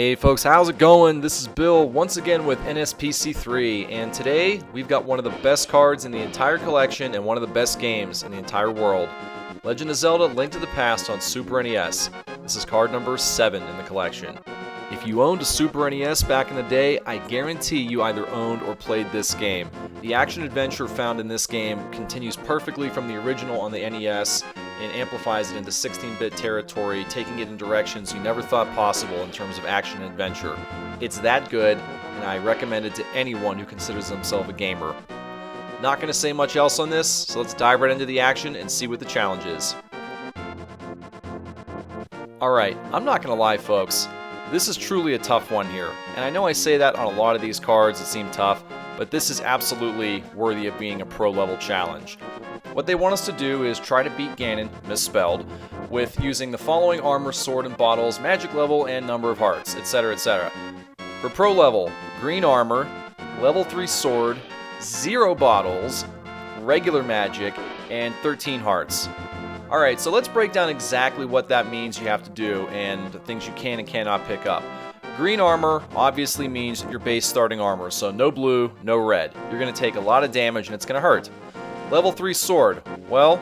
Hey folks, how's it going? This is Bill once again with NSPC3, and today we've got one of the best cards in the entire collection and one of the best games in the entire world. Legend of Zelda: Link to the Past on Super NES. This is card number 7 in the collection. If you owned a Super NES back in the day, I guarantee you either owned or played this game. The action-adventure found in this game continues perfectly from the original on the NES and amplifies it into 16-bit territory, taking it in directions you never thought possible in terms of action and adventure. It's that good, and I recommend it to anyone who considers themselves a gamer. Not going to say much else on this, so let's dive right into the action and see what the challenge is. Alright, I'm not going to lie folks, this is truly a tough one here, and I know I say that on a lot of these cards that seem tough, but this is absolutely worthy of being a pro-level challenge. What they want us to do is try to beat Ganon, misspelled, with using the following armor, sword, and bottles, magic level, and number of hearts, etc., etc. For pro level, green armor, level 3 sword, 0 bottles, regular magic, and 13 hearts. Alright, so let's break down exactly what that means you have to do and the things you can and cannot pick up. Green armor obviously means your base starting armor, so no blue, no red. You're going to take a lot of damage and it's going to hurt. Level 3 sword, well,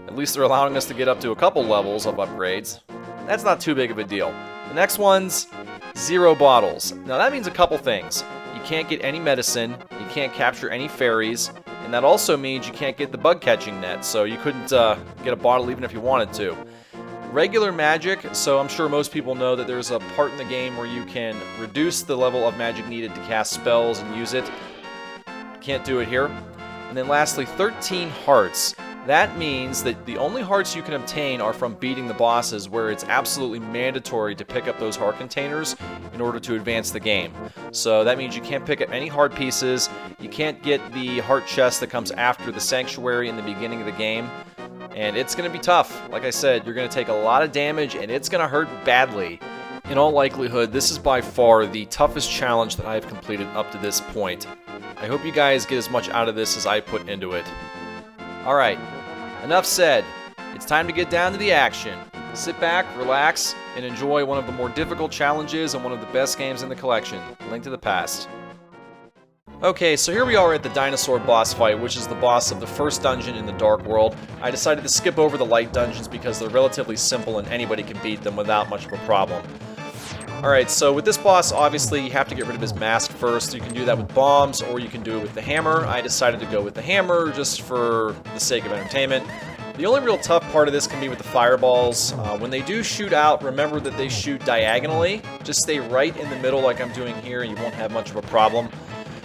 at least they're allowing us to get up to a couple levels of upgrades. That's not too big of a deal. The next one's 0 bottles. Now that means a couple things. You can't get any medicine, you can't capture any fairies, and that also means you can't get the bug catching net, so you couldn't get a bottle even if you wanted to. Regular magic, so I'm sure most people know that there's a part in the game where you can reduce the level of magic needed to cast spells and use it. Can't do it here. And then lastly, 13 hearts. That means that the only hearts you can obtain are from beating the bosses, where it's absolutely mandatory to pick up those heart containers in order to advance the game. So that means you can't pick up any heart pieces, you can't get the heart chest that comes after the sanctuary in the beginning of the game, and it's going to be tough. Like I said, you're going to take a lot of damage and it's going to hurt badly. In all likelihood, this is by far the toughest challenge that I have completed up to this point. I hope you guys get as much out of this as I put into it. Alright, enough said. It's time to get down to the action. Sit back, relax, and enjoy one of the more difficult challenges and one of the best games in the collection, Link to the Past. Okay, so here we are at the dinosaur boss fight, which is the boss of the first dungeon in the Dark World. I decided to skip over the light dungeons because they're relatively simple and anybody can beat them without much of a problem. Alright, so with this boss, obviously you have to get rid of his mask first. You can do that with bombs, or you can do it with the hammer. I decided to go with the hammer just for the sake of entertainment. The only real tough part of this can be with the fireballs. When they do shoot out, remember that they shoot diagonally. Just stay right in the middle like I'm doing here and you won't have much of a problem.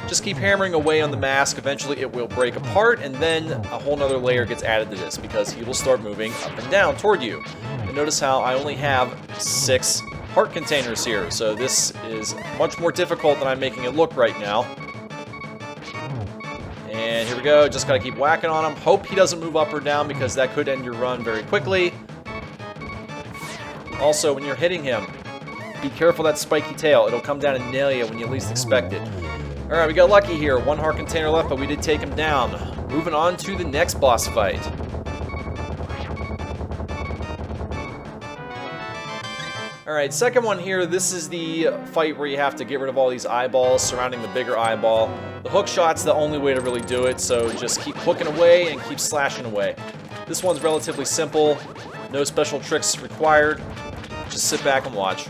Just keep hammering away on the mask. Eventually it will break apart, and then a whole nother layer gets added to this because he will start moving up and down toward you. And notice how I only have 6 heart containers here, so this is much more difficult than I'm making it look right now. And here we go, just gotta keep whacking on him. Hope he doesn't move up or down because that could end your run very quickly. Also, when you're hitting him, be careful that spiky tail. It'll come down and nail you when you least expect it. Alright, we got lucky here. 1 heart container left, but we did take him down. Moving on to the next boss fight. Alright, second one here, this is the fight where you have to get rid of all these eyeballs surrounding the bigger eyeball. The hook shot's the only way to really do it, so just keep hooking away and keep slashing away. This one's relatively simple, no special tricks required, just sit back and watch.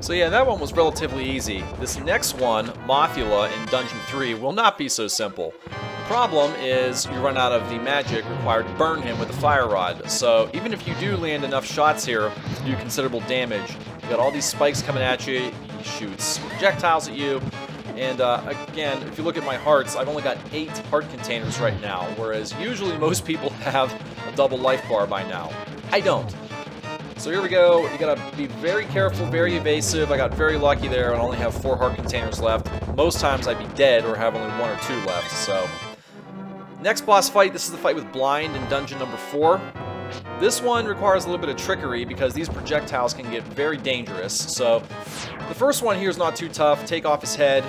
So yeah, that one was relatively easy. This next one, Mothula in Dungeon 3, will not be so simple. The problem is you run out of the magic required to burn him with a fire rod. So even if you do land enough shots here to do considerable damage, you got all these spikes coming at you, he shoots projectiles at you, and again, if you look at my hearts, I've only got 8 heart containers right now, whereas usually most people have a double life bar by now. I don't. So here we go. You gotta be very careful, very evasive. I got very lucky there and only have 4 heart containers left. Most times I'd be dead or have only 1 or 2 left. So next boss fight, this is the fight with Blind in dungeon number 4. This one requires a little bit of trickery because these projectiles can get very dangerous. So the first one here is not too tough. Take off his head.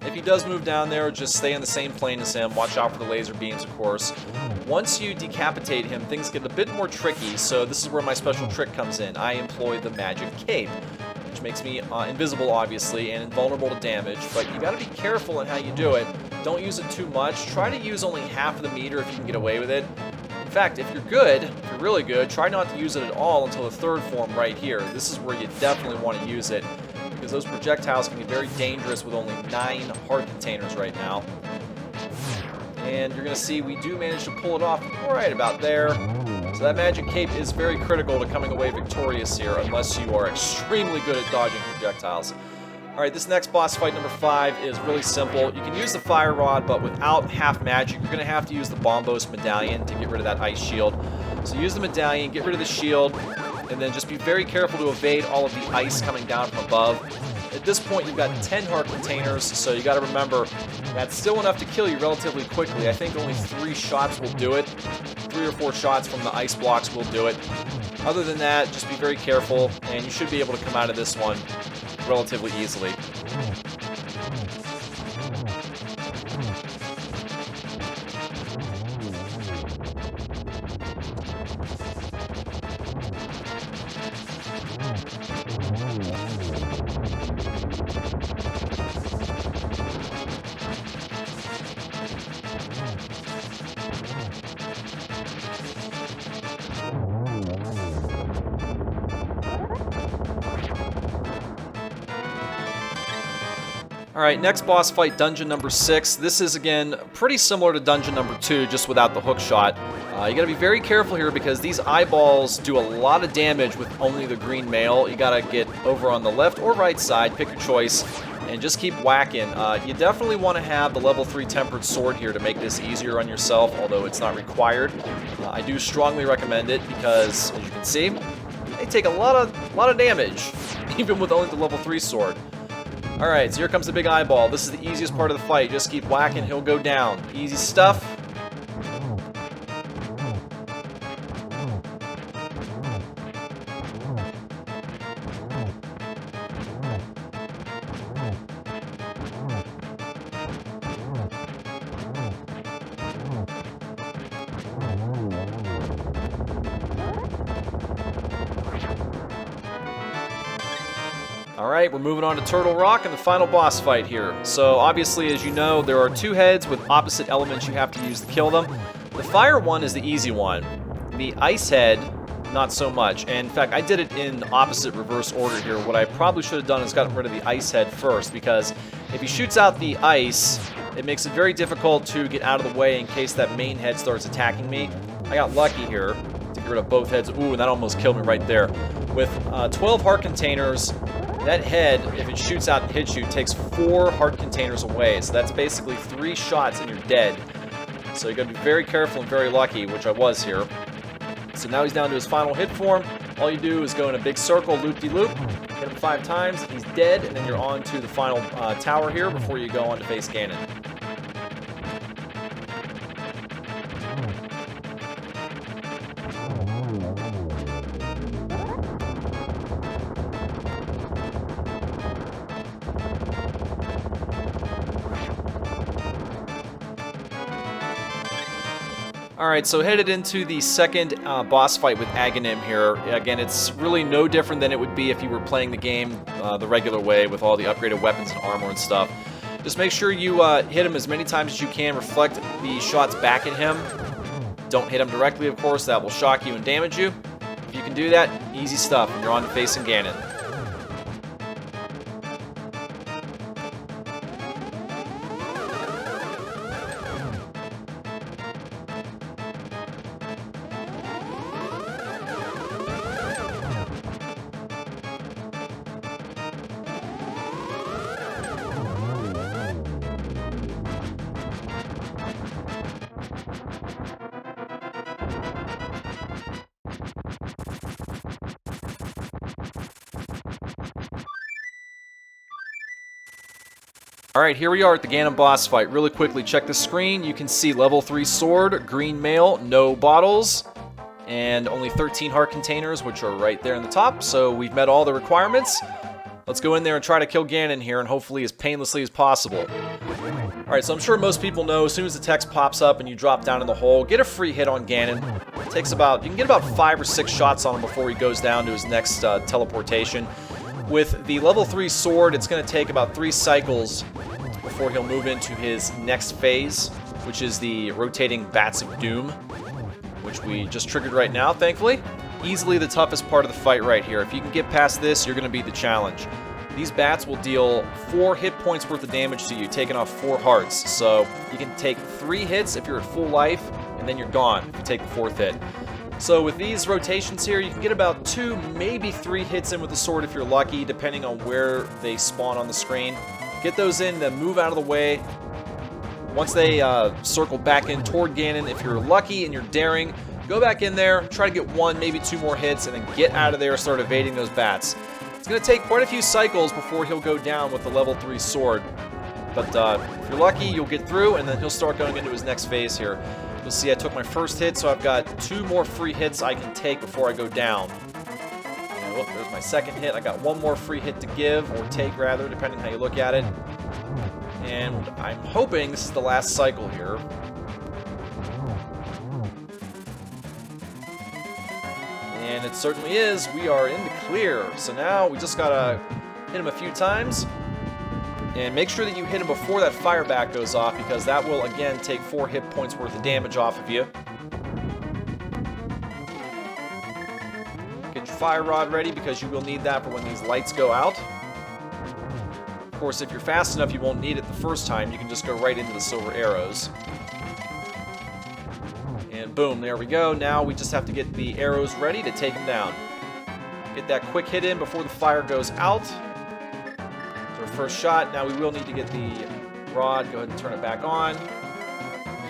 If he does move down there, just stay in the same plane as him. Watch out for the laser beams, of course. Once you decapitate him, things get a bit more tricky, so this is where my special trick comes in. I employ the magic cape, which makes me invisible, obviously, and invulnerable to damage, but you gotta be careful in how you do it. Don't use it too much. Try to use only half of the meter if you can get away with it. In fact, if you're good, if you're really good, try not to use it at all until the third form right here. This is where you definitely want to use it, because those projectiles can be very dangerous with only 9 heart containers right now. And you're going to see we do manage to pull it off right about there. So that magic cape is very critical to coming away victorious here, unless you are extremely good at dodging projectiles. Alright, this next boss fight, number 5, is really simple. You can use the fire rod, but without half magic, you're going to have to use the Bombos medallion to get rid of that ice shield. So use the medallion, get rid of the shield, and then just be very careful to evade all of the ice coming down from above. At this point, you've got 10 heart containers, so you got to remember that's still enough to kill you relatively quickly. I think only 3 shots will do it. 3 or 4 shots from the ice blocks will do it. Other than that, just be very careful, and you should be able to come out of this one relatively easily. Alright, next boss fight, dungeon number 6. This is, again, pretty similar to dungeon number 2, just without the hook shot. You gotta be very careful here because these eyeballs do a lot of damage with only the green mail. You gotta get over on the left or right side, pick your choice, and just keep whacking. You definitely want to have the level 3 tempered sword here to make this easier on yourself, although it's not required. I do strongly recommend it because, as you can see, they take a lot of damage, even with only the level 3 sword. Alright, so here comes the big eyeball. This is the easiest part of the fight. Just keep whacking, he'll go down. Easy stuff. Alright, we're moving on to Turtle Rock and the final boss fight here. So obviously, as you know, there are 2 heads with opposite elements you have to use to kill them. The fire one is the easy one. The ice head, not so much. And in fact, I did it in opposite reverse order here. What I probably should have done is gotten rid of the ice head first, because if he shoots out the ice, it makes it very difficult to get out of the way in case that main head starts attacking me. I got lucky here to get rid of both heads. Ooh, and that almost killed me right there. With 12 heart containers, that head, if it shoots out and hits you, takes 4 heart containers away. So that's basically 3 shots and you're dead. So you gotta be very careful and very lucky, which I was here. So now he's down to his final hit form. All you do is go in a big circle, loop-de-loop, hit him 5 times, he's dead, and then you're on to the final tower here before you go on to face Ganon. Alright, so headed into the second boss fight with Aghanim here. Again, it's really no different than it would be if you were playing the game the regular way with all the upgraded weapons and armor and stuff. Just make sure you hit him as many times as you can, reflect the shots back at him, Don't hit him directly, of course. That will shock you and damage you. If you can do that, easy stuff, and you're on to facing Ganon. Alright, here we are at the Ganon boss fight. Really quickly, check the screen. You can see level 3 sword, green mail, no bottles, and only 13 heart containers, which are right there in the top. So we've met all the requirements. Let's go in there and try to kill Ganon here, and hopefully as painlessly as possible. Alright, so I'm sure most people know as soon as the text pops up and you drop down in the hole, get a free hit on Ganon. It takes about, you can get about 5 or 6 shots on him before he goes down to his next teleportation. With the level 3 sword, it's going to take about 3 cycles before he'll move into his next phase, which is the rotating Bats of Doom, which we just triggered right now, thankfully. Easily the toughest part of the fight right here. If you can get past this, you're going to beat the challenge. These bats will deal 4 hit points worth of damage to you, taking off 4 hearts. So you can take 3 hits if you're at full life, and then you're gone if you take the 4th hit. So with these rotations here, you can get about 2, maybe 3 hits in with the sword if you're lucky, depending on where they spawn on the screen. Get those in, then move out of the way. Once they circle back in toward Ganon, if you're lucky and you're daring, go back in there, try to get 1, maybe 2 more hits, and then get out of there and start evading those bats. It's going to take quite a few cycles before he'll go down with the level 3 sword. But if you're lucky, you'll get through, and then he'll start going into his next phase here. You'll see I took my first hit, so I've got 2 more free hits I can take before I go down. And look, there's my second hit. I got 1 more free hit to give, or take rather, depending how you look at it. And I'm hoping this is the last cycle here. And it certainly is. We are in the clear. So now we just gotta hit him a few times. And make sure that you hit him before that fire bat goes off, because that will, again, take 4 hit points worth of damage off of you. Get your fire rod ready, because you will need that for when these lights go out. Of course, if you're fast enough, you won't need it the first time. You can just go right into the silver arrows. And boom, there we go. Now we just have to get the arrows ready to take him down. Get that quick hit in before the fire goes out. First shot. Now we will need to get the rod. Go ahead and turn it back on. If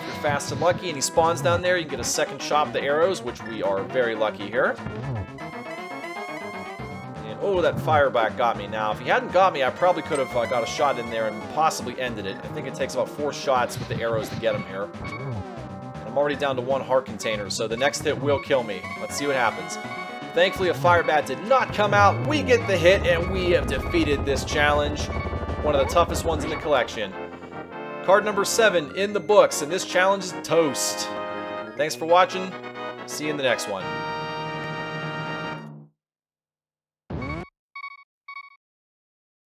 you're fast and lucky and he spawns down there, you can get a second shot with the arrows, which we are very lucky here. And oh, that fire bat got me. Now, if he hadn't got me, I probably could have got a shot in there and possibly ended it. I think it takes about 4 shots with the arrows to get him here. And I'm already down to 1 heart container, so the next hit will kill me. Let's see what happens. Thankfully, a fire bat did not come out. We get the hit, and we have defeated this challenge. One of the toughest ones in the collection. Card number 7 in the books, and this challenge is toast. Thanks for watching. See you in the next one.